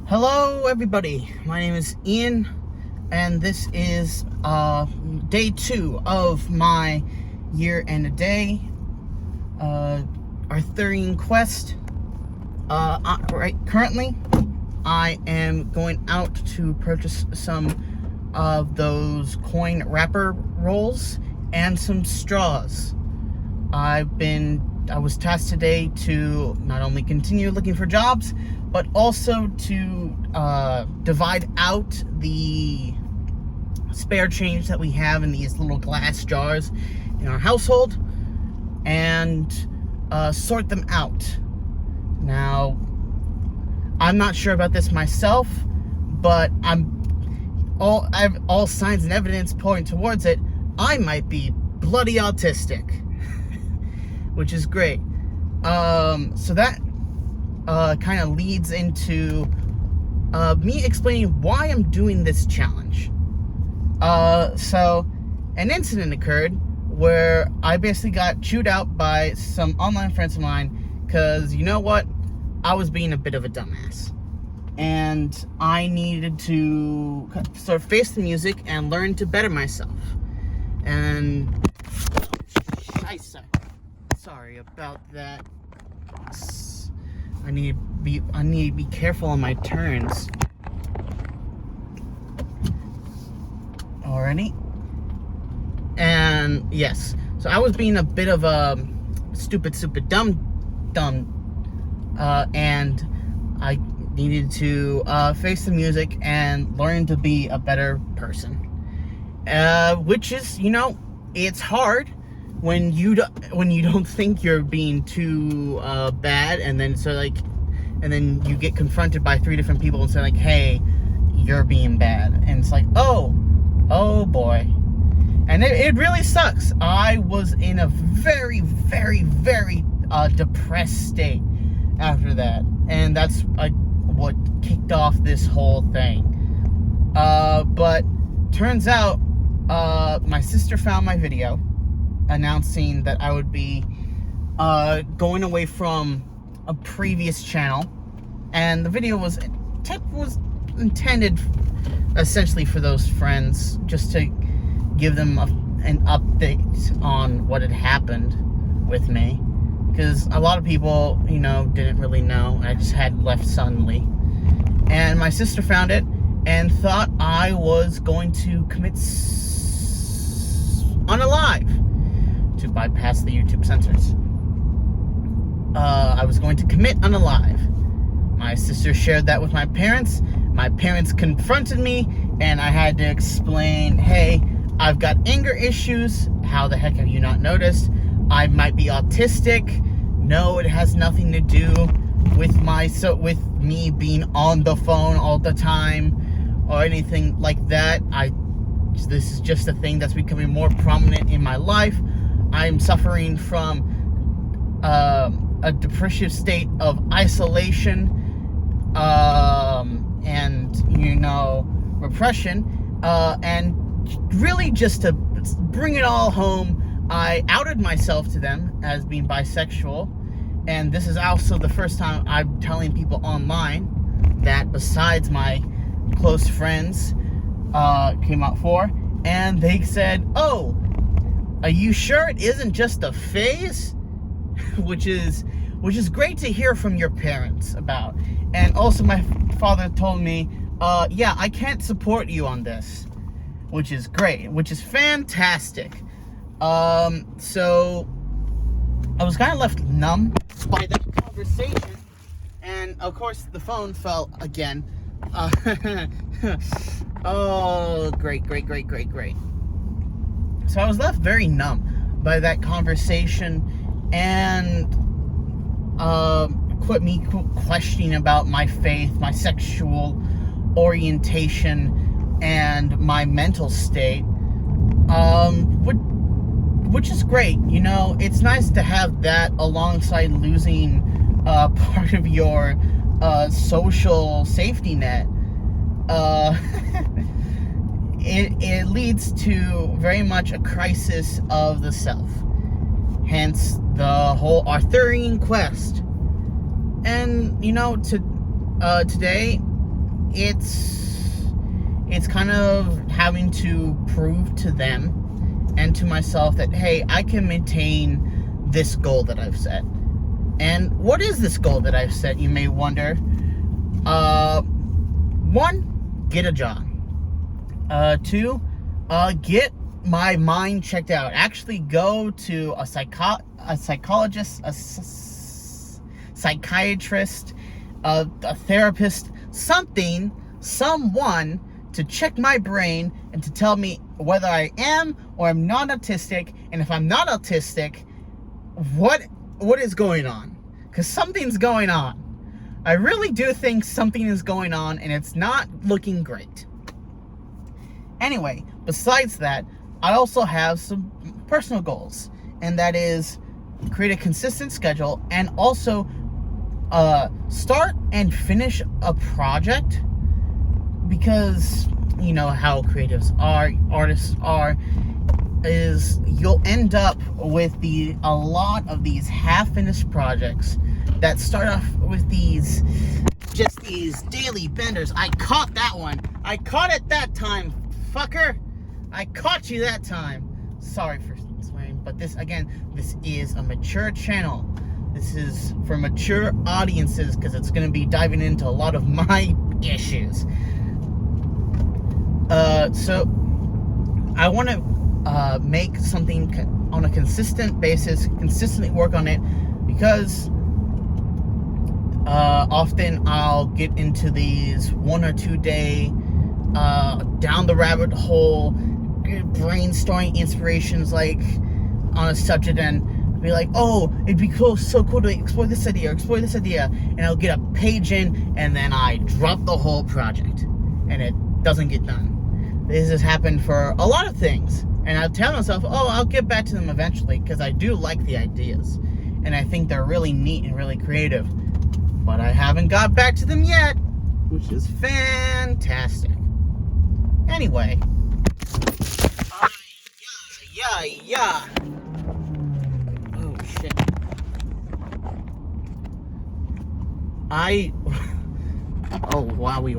Hello everybody, my name is Ian, and this is day 2 of my year and a day Arthurian quest. Currently I am going out to purchase some of those coin wrapper rolls and some straws. I was tasked today to not only continue looking for jobs, but also to divide out the spare change that we have in these little glass jars in our household and sort them out. Now, I'm not sure about this myself, but all signs and evidence point towards it. I might be bloody autistic, which is great. So that kind of leads into me explaining why I'm doing this challenge. So an incident occurred where I basically got chewed out by some online friends of mine because, you know what, I was being a bit of a dumbass. And I needed to sort of face the music and learn to better myself. And sorry about that. I need to be careful on my turns. Alrighty. And yes, so I was being a bit of a stupid dumb, and I needed to face the music and learn to be a better person. Which is, it's hard when you don't think you're being too bad, and then you get confronted by 3 different people and say like, hey, you're being bad, and it's like, oh boy. And it really sucks. I was in a very, very, very depressed state after that, and that's what kicked off this whole thing. But turns out my sister found my video announcing that I would be going away from a previous channel, and the video was intended essentially for those friends, just to give them an update on what had happened with me, because a lot of people didn't really know. I just had left suddenly, and my sister found it and thought I was going to commit unalive to bypass the YouTube censors. I was going to commit unalive. My sister shared that with my parents. My parents confronted me, and I had to explain, hey, I've got anger issues. How the heck have you not noticed? I might be autistic. No, it has nothing to do with me being on the phone all the time or anything like that. This is just a thing that's becoming more prominent in my life. I'm suffering from a depressive state of isolation and repression, and really just to bring it all home, I outed myself to them as being bisexual, and this is also the first time I'm telling people online that, besides my close friends came out for, and they said, oh, are you sure it isn't just a phase? which is great to hear from your parents about. And also my father told me, yeah, I can't support you on this, which is great, which is fantastic. So I was kind of left numb by that conversation, and of course the phone fell again. Oh, great. So I was left very numb by that conversation, and quit me questioning about my faith, my sexual orientation, and my mental state, which is great. It's nice to have that alongside losing part of your social safety net. It leads to very much a crisis of the self. Hence the whole Arthurian quest. And today it's kind of having to prove to them and to myself that, hey, I can maintain this goal that I've set. And what is this goal that I've set, you may wonder? 1, get a job. 2, get my mind checked out. Actually go to a psychologist, a psychiatrist, a therapist, someone to check my brain and to tell me whether I am or am not autistic, and if I'm not autistic, what is going on? Because something's going on. I really do think something is going on, and it's not looking great. Anyway, besides that, I also have some personal goals, and that is create a consistent schedule, and also start and finish a project, because you know how creatives are, artists are, is you'll end up with a lot of these half-finished projects that start off with these daily benders. I caught that one. I caught it that time, fucker. I caught you that time. Sorry for swearing, but this is a mature channel. This is for mature audiences, because it's going to be diving into a lot of my issues. So I want to make something on a consistent basis, consistently work on it, because often I'll get into these 1 or 2 day down the rabbit hole brainstorming inspirations, like on a subject, and be like, oh, it'd be so cool to explore this idea, and I'll get a page in, and then I drop the whole project and it doesn't get done. This has happened for a lot of things, and I tell myself, oh, I'll get back to them eventually, because I do like the ideas and I think they're really neat and really creative, but I haven't got back to them yet, which is fantastic. Anyway, yeah. Oh shit. Oh wowie.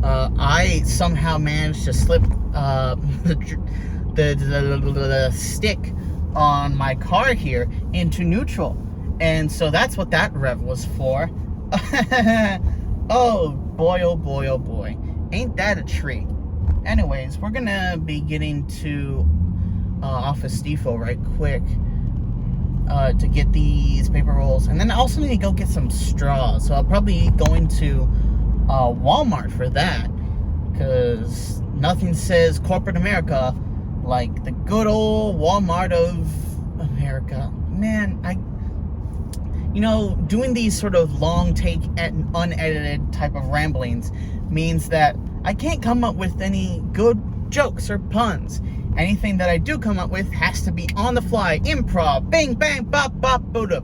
I somehow managed to slip the stick on my car here into neutral, and so that's what that rev was for. Oh boy, ain't that a treat. Anyways, we're gonna be getting to Office Depot right quick to get these paper rolls, and then I also need to go get some straws, so I'll probably be going to Walmart for that, because nothing says corporate America like the good old Walmart of America. Man, doing these sort of long take and unedited type of ramblings means that I can't come up with any good jokes or puns. Anything that I do come up with has to be on the fly, improv, bang bang bop bop boot up.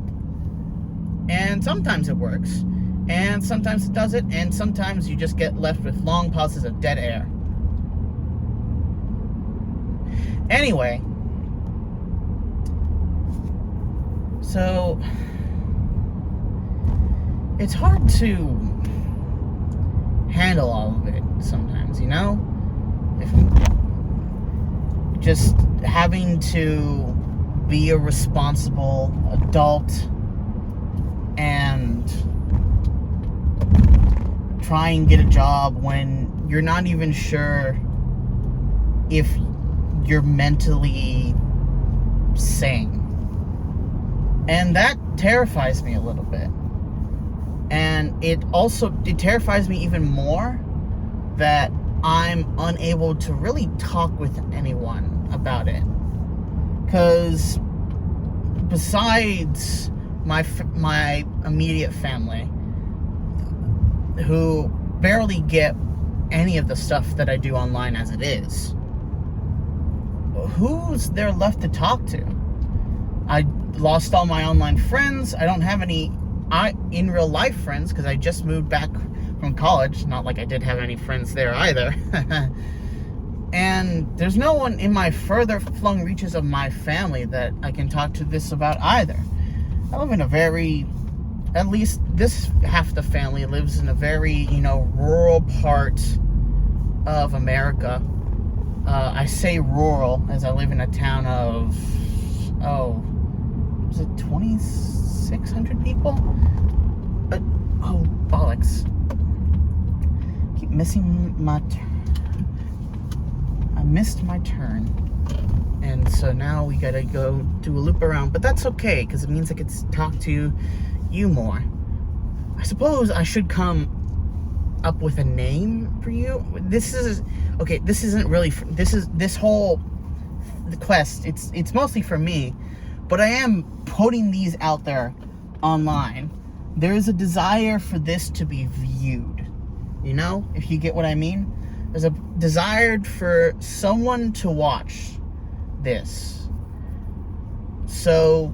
And sometimes it works, and sometimes it doesn't, and sometimes you just get left with long pauses of dead air. Anyway, so it's hard to handle all of it sometimes, just having to be a responsible adult and try and get a job when you're not even sure if you're mentally sane. And that terrifies me a little bit. And it terrifies me even more that I'm unable to really talk with anyone about it. Because besides my immediate family, who barely get any of the stuff that I do online as it is, who's there left to talk to? I lost all my online friends. I don't have any in real life friends, because I just moved back from college. Not like I did have any friends there either. And there's no one in my further flung reaches of my family that I can talk to this about either. I live in a very at least this half the family lives in a very, rural part of America. I say rural as I live in a town of, is it 2,600 people? Bollocks. Keep missing my turn. I missed my turn. And so now we gotta go do a loop around. But that's okay, because it means I get to talk to you more. I suppose I should come up with a name for you. This isn't really this whole quest, it's mostly for me, but I am putting these out there online. There is a desire for this to be viewed, if you get what I mean. There's a desire for someone to watch this. So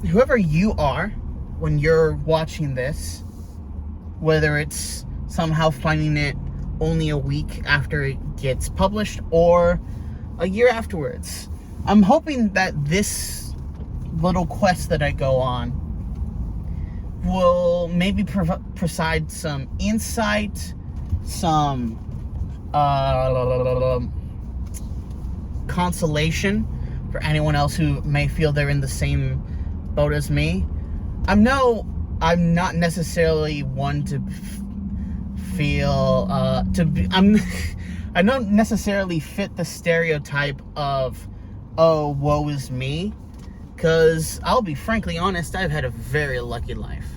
whoever you are when you're watching this, whether it's somehow finding it only a week after it gets published or a year afterwards, I'm hoping that this little quest that I go on will maybe provide some insight, some consolation for anyone else who may feel they're in the same boat as me. I'm not necessarily one to feel I don't necessarily fit the stereotype of, oh, woe is me, because I'll be frankly honest, I've had a very lucky life,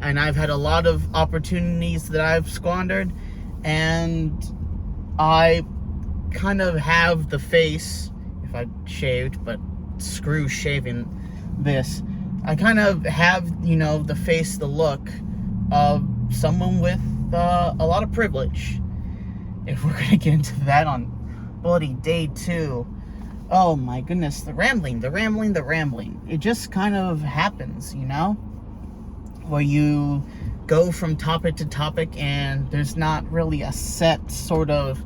and I've had a lot of opportunities that I've squandered, and I kind of have the face, if I shaved, but screw shaving this, I kind of have, the face, the look of someone with a lot of privilege. If we're gonna get into that on bloody day 2. Oh my goodness, the rambling. It just kind of happens, where you go from topic to topic and there's not really a set sort of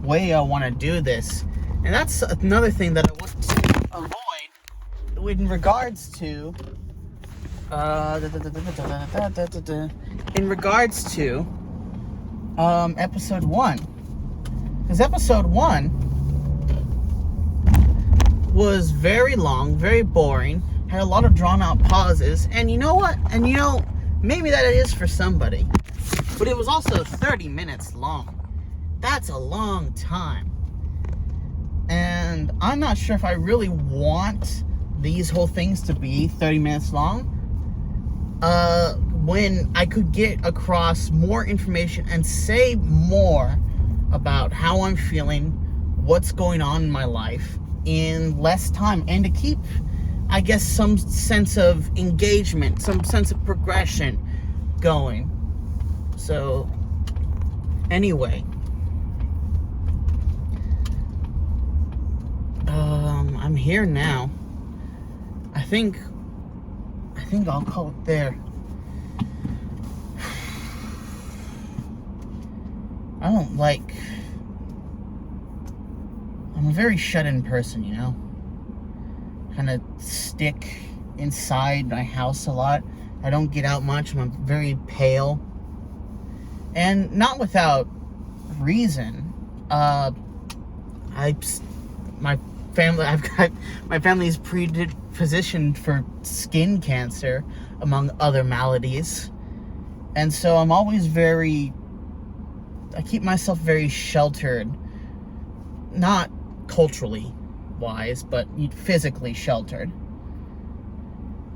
way I want to do this. And that's another thing that I want to avoid in regards to episode 1. Because episode 1 was very long, very boring, had a lot of drawn out pauses, and you know what? Maybe that it is for somebody. But it was also 30 minutes long. That's a long time. And I'm not sure if I really want these whole things to be 30 minutes long. When I could get across more information and say more about how I'm feeling, what's going on in my life in less time, and to keep, I guess, some sense of engagement, some sense of progression going. So, anyway, I'm here now. I think I'll call it there. I'm a very shut-in person, kind of stick inside my house a lot. I don't get out much. I'm very pale, and not without reason. My family is predispositioned for skin cancer, among other maladies, and so I'm always I keep myself very sheltered, not culturally wise, but physically sheltered.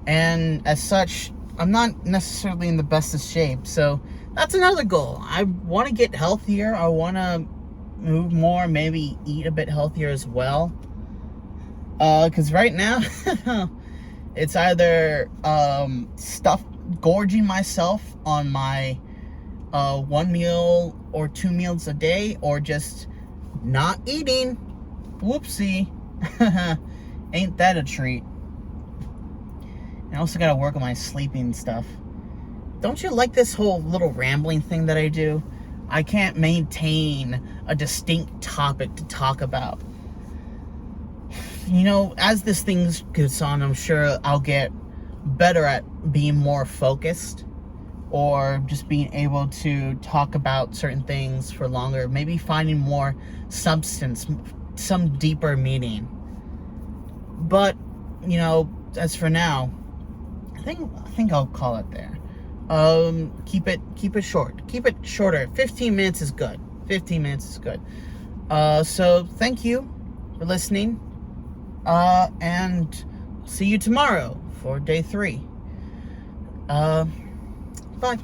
And as such, I'm not necessarily in the best of shape. So that's another goal. I want to get healthier. I want to move more, maybe eat a bit healthier as well. Because right now, it's either gorging myself on my 1 meal or 2 meals a day, or just not eating. Whoopsie. Ain't that a treat. I also gotta work on my sleeping stuff. Don't you like this whole little rambling thing that I do? I can't maintain a distinct topic to talk about. As this thing goes on, I'm sure I'll get better at being more focused. or just being able to talk about certain things for longer, maybe finding more substance, some deeper meaning. But, as for now, I think I'll call it there. Keep it short. Keep it shorter. 15 minutes is good. 15 minutes is good. So thank you for listening. And see you tomorrow for day 3. Bye.